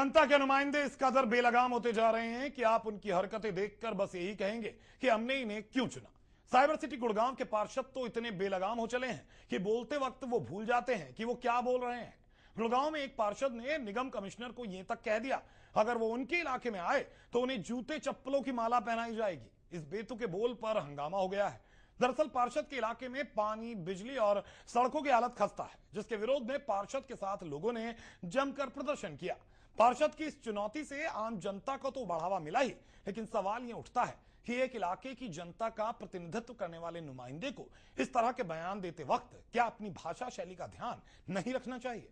जनता के नुमाइंदे इस कदर बेलगाम होते जा रहे हैं कि आप उनकी हरकतें देखकर बस यही कहेंगे कि हमने इन्हें क्यों चुना। साइबर सिटी गुड़गांव के पार्षद तो इतने बेलगाम हो चले हैं कि बोलते वक्त वो भूल जाते हैं कि वो क्या बोल रहे हैं। गुड़गांव में एक पार्षद ने निगम कमिश्नर को यह तक कह दिया, अगर वो उनके इलाके में आए तो उन्हें जूते चप्पलों की माला पहनाई जाएगी। इस बेतुके बोल पर हंगामा हो गया है। दरअसल पार्षद के इलाके में पानी, बिजली और सड़कों की हालत खस्ता है, जिसके विरोध में पार्षद के साथ लोगों ने जमकर प्रदर्शन किया। पार्षद की इस चुनौती से आम जनता को तो बढ़ावा मिला ही, लेकिन सवाल यह उठता है कि एक इलाके की जनता का प्रतिनिधित्व करने वाले नुमाइंदे को इस तरह के बयान देते वक्त क्या अपनी भाषा शैली का ध्यान नहीं रखना चाहिए?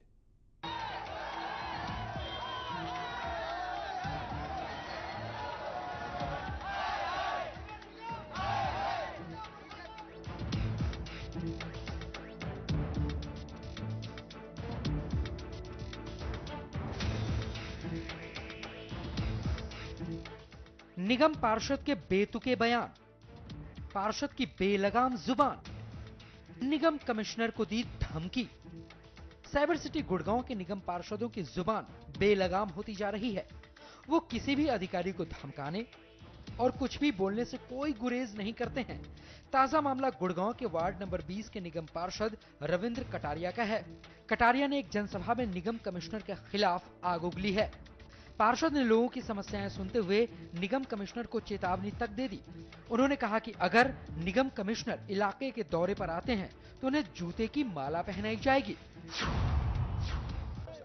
निगम पार्षद के बेतुके बयान, पार्षद की बेलगाम जुबान, निगम कमिश्नर को दी धमकी। साइबर सिटी गुड़गांव के निगम पार्षदों की जुबान बेलगाम होती जा रही है। वो किसी भी अधिकारी को धमकाने और कुछ भी बोलने से कोई गुरेज नहीं करते हैं। ताजा मामला गुड़गांव के वार्ड नंबर 20 के निगम पार्षद रविंद्र कटारिया का है। कटारिया ने एक जनसभा में निगम कमिश्नर के खिलाफ आग उगली है। पार्षद ने लोगों की समस्याएं सुनते हुए निगम कमिश्नर को चेतावनी तक दे दी। उन्होंने कहा कि अगर निगम कमिश्नर इलाके के दौरे पर आते हैं तो उन्हें जूते की माला पहनाई जाएगी।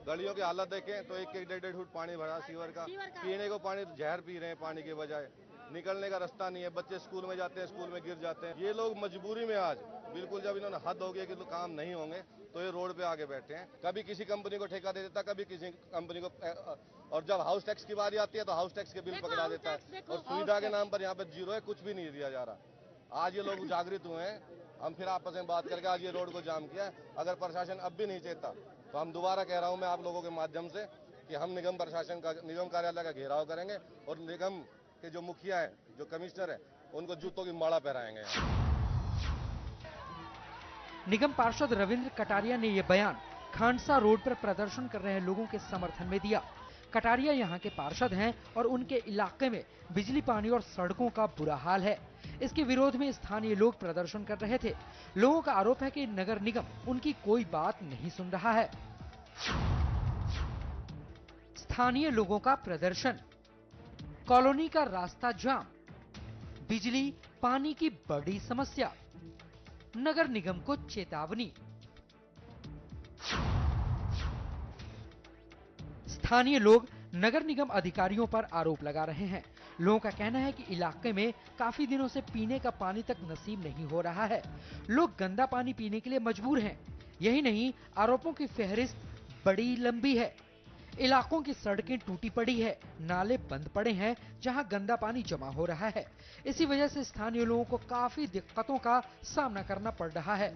गलियों की हालत देखें तो एक 1.5 फुट पानी भरा सीवर का, पीने को पानी जहर पी रहे हैं पानी के बजाय, निकलने का रास्ता नहीं है, बच्चे स्कूल में जाते हैं, स्कूल में गिर जाते हैं। ये लोग मजबूरी में आज बिल्कुल जब इन्होंने हद हो गया कि काम नहीं होंगे तो ये रोड पे आगे बैठे हैं। कभी किसी कंपनी को ठेका दे देता, कभी किसी कंपनी को, और जब हाउस टैक्स की बारी आती है तो हाउस टैक्स के बिल पकड़ा देता है। और सुविधा के नाम पर यहाँ पे जीरो है, कुछ भी नहीं दिया जा रहा। आज ये लोग जागृत हुए हैं, हम फिर आपस में बात करके आज ये रोड को जाम किया। अगर प्रशासन अब भी नहीं चेता तो हम दोबारा कह रहा हूं मैं आप लोगों के माध्यम से कि हम निगम प्रशासन का, निगम कार्यालय का घेराव करेंगे और निगम के जो मुखिया है, जो कमिश्नर है, उनको जूतों की माला पहनाएंगे। निगम पार्षद रविंद्र कटारिया ने यह बयान खांडसा रोड पर प्रदर्शन कर रहे लोगों के समर्थन में दिया। कटारिया यहाँ के पार्षद हैं और उनके इलाके में बिजली, पानी और सड़कों का बुरा हाल है। इसके विरोध में स्थानीय लोग प्रदर्शन कर रहे थे। लोगों का आरोप है कि नगर निगम उनकी कोई बात नहीं सुन रहा है। स्थानीय लोगों का प्रदर्शन, कॉलोनी का रास्ता जाम, बिजली, पानी की बड़ी समस्या, नगर निगम को चेतावनी। स्थानीय लोग नगर निगम अधिकारियों पर आरोप लगा रहे हैं। लोगों का कहना है कि इलाके में काफी दिनों से पीने का पानी तक नसीब नहीं हो रहा है। लोग गंदा पानी पीने के लिए मजबूर हैं। यही नहीं, आरोपों की फहरिस्त बड़ी लंबी है। इलाकों की सड़कें टूटी पड़ी है, नाले बंद पड़े हैं जहां गंदा पानी जमा हो रहा है। इसी वजह से स्थानीय लोगों को काफी दिक्कतों का सामना करना पड़ रहा है।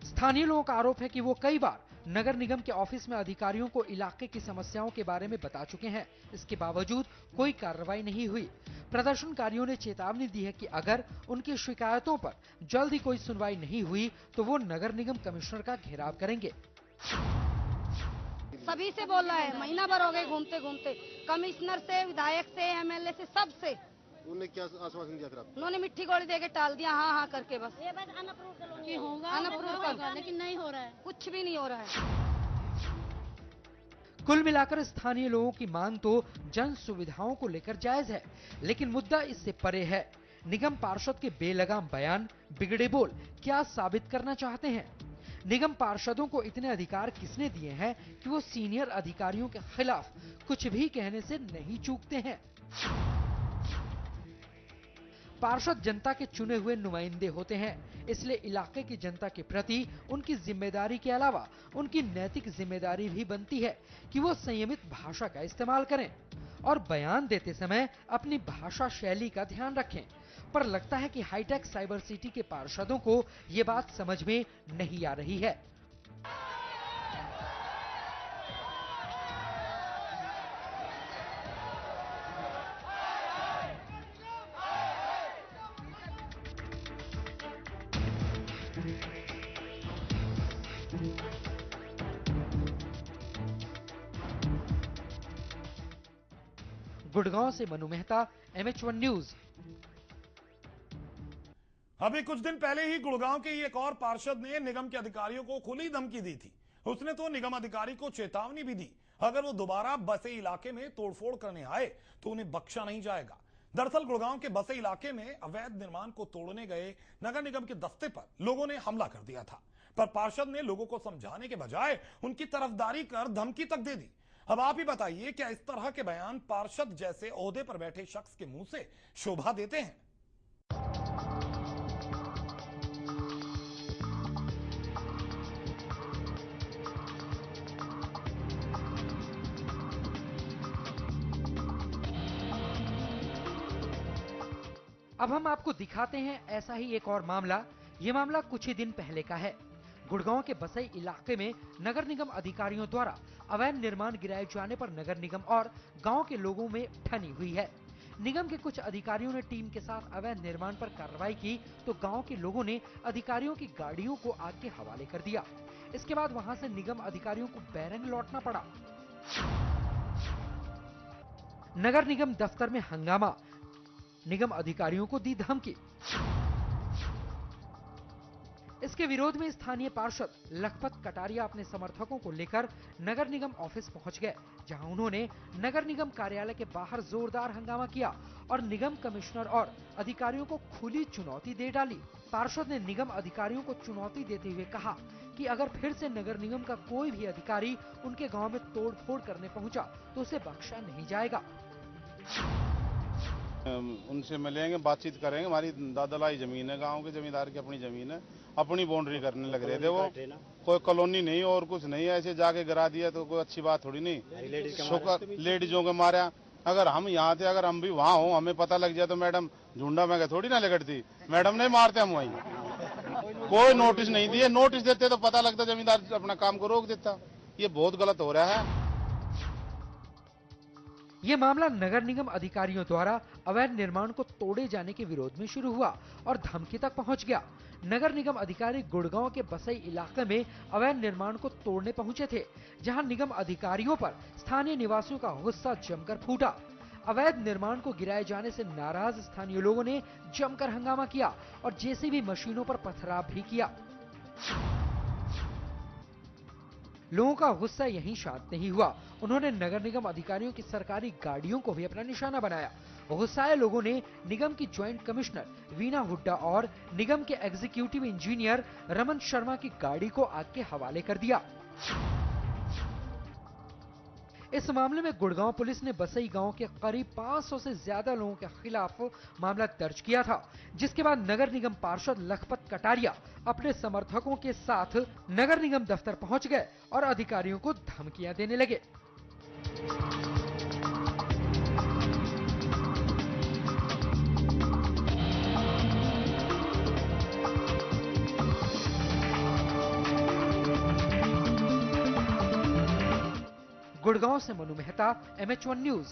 स्थानीय लोगों का आरोप है कि वो कई बार नगर निगम के ऑफिस में अधिकारियों को इलाके की समस्याओं के बारे में बता चुके हैं। इसके बावजूद कोई कार्रवाई नहीं हुई। प्रदर्शनकारियों ने चेतावनी दी है कि अगर उनकी शिकायतों पर जल्द ही कोई सुनवाई नहीं हुई तो वो नगर निगम कमिश्नर का घेराव करेंगे। सभी से बोल रहा है, महीना भर हो गए घूमते घूमते, कमिश्नर से, विधायक से, एमएलए से, सबसे। उन्होंने क्या आश्वासन दिया? उन्होंने मिट्टी गोली देके टाल दिया, हाँ हाँ करके बस। ये बात अनअप्रूव होगा, अनअप्रूव होगा, लेकिन नहीं हो रहा है, कुछ भी नहीं हो रहा है। कुल मिलाकर स्थानीय लोगों की मांग तो जन सुविधाओं को लेकर जायज है, लेकिन मुद्दा इससे परे है। निगम पार्षद के बेलगाम बयान, बिगड़े बोल क्या साबित करना चाहते हैं? निगम पार्षदों को इतने अधिकार किसने दिए हैं कि वो सीनियर अधिकारियों के खिलाफ कुछ भी कहने से नहीं चूकते हैं? पार्षद जनता के चुने हुए नुमाइंदे होते हैं, इसलिए इलाके की जनता के प्रति उनकी जिम्मेदारी के अलावा उनकी नैतिक जिम्मेदारी भी बनती है कि वो संयमित भाषा का इस्तेमाल करें और बयान देते समय अपनी भाषा शैली का ध्यान रखें। पर लगता है कि हाईटेक साइबर सिटी के पार्षदों को ये बात समझ में नहीं आ रही है। गुड़गांव से मनु मेहता, MH1 न्यूज। अभी कुछ दिन पहले ही गुड़गांव के एक और पार्षद ने निगम के अधिकारियों को खुली धमकी दी थी। उसने तो निगम अधिकारी को चेतावनी भी दी, अगर वो दोबारा बसे इलाके में तोड़फोड़ करने आए तो उन्हें बख्शा नहीं जाएगा। दरअसल गुड़गांव के बसे इलाके में अवैध निर्माण को तोड़ने गए नगर निगम के दस्ते पर लोगों ने हमला कर दिया था, पर पार्षद ने लोगों को समझाने के बजाय उनकी तरफदारी कर धमकी तक दे दी। अब आप ही बताइए, क्या इस तरह के बयान पार्षद जैसे ओहदे पर बैठे शख्स के मुंह से शोभा देते हैं? अब हम आपको दिखाते हैं ऐसा ही एक और मामला। ये मामला कुछ ही दिन पहले का है। गुड़गांव के बसई इलाके में नगर निगम अधिकारियों द्वारा अवैध निर्माण गिराए जाने पर नगर निगम और गांव के लोगों में ठनी हुई है। निगम के कुछ अधिकारियों ने टीम के साथ अवैध निर्माण पर कार्रवाई की तो गांव के लोगों ने अधिकारियों की गाड़ियों को आग के हवाले कर दिया। इसके बाद वहां से निगम अधिकारियों को बैरंग लौटना पड़ा। नगर निगम दफ्तर में हंगामा, निगम अधिकारियों को दी धमकी। इसके विरोध में स्थानीय पार्षद लखपत कटारिया अपने समर्थकों को लेकर नगर निगम ऑफिस पहुंच गए, जहां उन्होंने नगर निगम कार्यालय के बाहर जोरदार हंगामा किया और निगम कमिश्नर और अधिकारियों को खुली चुनौती दे डाली। पार्षद ने निगम अधिकारियों को चुनौती देते हुए कहा कि अगर फिर से नगर निगम का कोई भी अधिकारी उनके गांव में तोड़फोड़ करने पहुंचा तो उसे बख्शा नहीं जाएगा। उनसे मिलेंगे, बातचीत करेंगे। हमारी दादलाई जमीन है, गांव के जमींदार की अपनी जमीन है, अपनी बाउंड्री करने लग रहे थे। वो कोई कॉलोनी नहीं और कुछ नहीं, ऐसे जाके गिरा दिया तो कोई अच्छी बात थोड़ी नहीं। लेडीजों के मारा, अगर हम यहाँ थे, अगर हम भी वहाँ हो, हमें पता लग जाए तो मैडम झुंडा में थोड़ी ना लगड़ती, मैडम नहीं मारते हम वहीं। कोई नोटिस नहीं दिए, नोटिस देते तो पता लगता, जमींदार अपना काम को रोक देता। ये बहुत गलत हो रहा है। ये मामला नगर निगम अधिकारियों द्वारा अवैध निर्माण को तोड़े जाने के विरोध में शुरू हुआ और धमकी तक पहुंच गया। नगर निगम अधिकारी गुड़गांव के बसई इलाके में अवैध निर्माण को तोड़ने पहुंचे थे, जहां निगम अधिकारियों पर स्थानीय निवासियों का गुस्सा जमकर फूटा। अवैध निर्माण को गिराए जाने से नाराज स्थानीय लोगों ने जमकर हंगामा किया और जेसीबी मशीनों पर पथराव भी किया। लोगों का गुस्सा यहीं शांत नहीं हुआ, उन्होंने नगर निगम अधिकारियों की सरकारी गाड़ियों को भी अपना निशाना बनाया। गुस्साए लोगों ने निगम की ज्वाइंट कमिश्नर वीना हुड्डा और निगम के एग्जीक्यूटिव इंजीनियर रमन शर्मा की गाड़ी को आग के हवाले कर दिया। इस मामले में गुड़गांव पुलिस ने बसई गांव के करीब 500 से ज्यादा लोगों के खिलाफ मामला दर्ज किया था, जिसके बाद नगर निगम पार्षद लखपत कटारिया अपने समर्थकों के साथ नगर निगम दफ्तर पहुंच गए और अधिकारियों को धमकियां देने लगे। गुड़गांव से मनु मेहता, MH1 न्यूज।